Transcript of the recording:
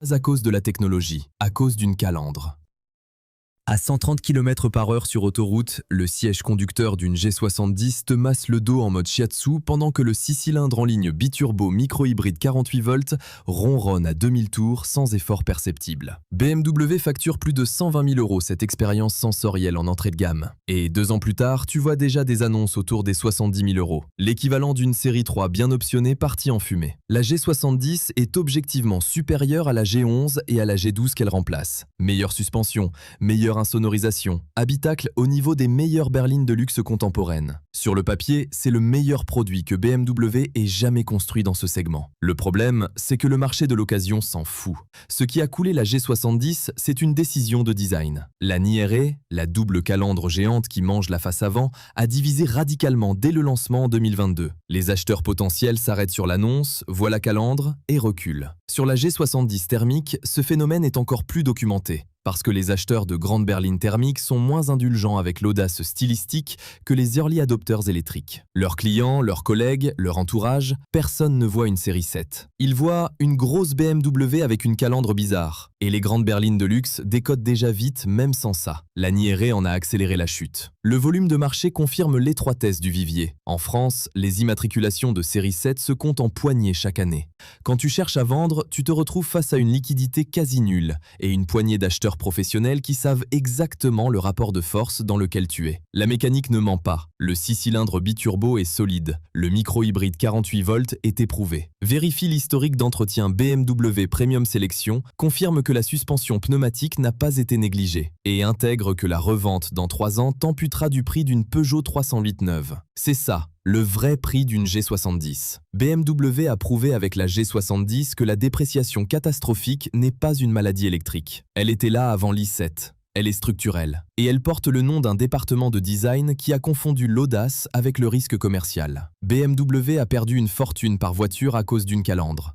Pas à cause de la technologie, à cause d'une calandre. À 130 km/h sur autoroute, le siège conducteur d'une G70 te masse le dos en mode shiatsu pendant que le 6 cylindres en ligne biturbo micro-hybride 48 volts ronronne à 2000 tours sans effort perceptible. BMW facture plus de 120 000 € cette expérience sensorielle en entrée de gamme. Et 2 ans plus tard, tu vois déjà des annonces autour des 70 000 €. L'équivalent d'une série 3 bien optionnée partie en fumée. La G70 est objectivement supérieure à la G11 et à la G12 qu'elle remplace. Meilleure suspension, meilleure insonorisation, habitacle au niveau des meilleures berlines de luxe contemporaines. Sur le papier, c'est le meilleur produit que BMW ait jamais construit dans ce segment. Le problème, c'est que le marché de l'occasion s'en fout. Ce qui a coulé la G70, c'est une décision de design. La Niéré, la double calandre géante qui mange la face avant, a divisé radicalement dès le lancement en 2022. Les acheteurs potentiels s'arrêtent sur l'annonce, voient la calandre et reculent. Sur la G70 thermique, ce phénomène est encore plus documenté, parce que les acheteurs de grandes berlines thermiques sont moins indulgents avec l'audace stylistique que les early adopters électriques. Leurs clients, leurs collègues, leur entourage, personne ne voit une série 7. Ils voient une grosse BMW avec une calandre bizarre. Et les grandes berlines de luxe décodent déjà vite même sans ça. La Niéré en a accéléré la chute. Le volume de marché confirme l'étroitesse du vivier. En France, les immatriculations de série 7 se comptent en poignées chaque année. Quand tu cherches à vendre, tu te retrouves face à une liquidité quasi nulle et une poignée d'acheteurs professionnels qui savent exactement le rapport de force dans lequel tu es. La mécanique ne ment pas. Le 6 cylindres biturbo est solide. Le micro-hybride 48 volts est éprouvé. Vérifie l'historique d'entretien BMW Premium Selection, confirme que la suspension pneumatique n'a pas été négligée et intègre que la revente dans 3 ans t'amputera du prix d'une Peugeot 308 neuve. C'est ça, le vrai prix d'une G70. BMW a prouvé avec la G70 que la dépréciation catastrophique n'est pas une maladie électrique. Elle était là avant l'i7. Elle est structurelle. Et elle porte le nom d'un département de design qui a confondu l'audace avec le risque commercial. BMW a perdu une fortune par voiture à cause d'une calandre.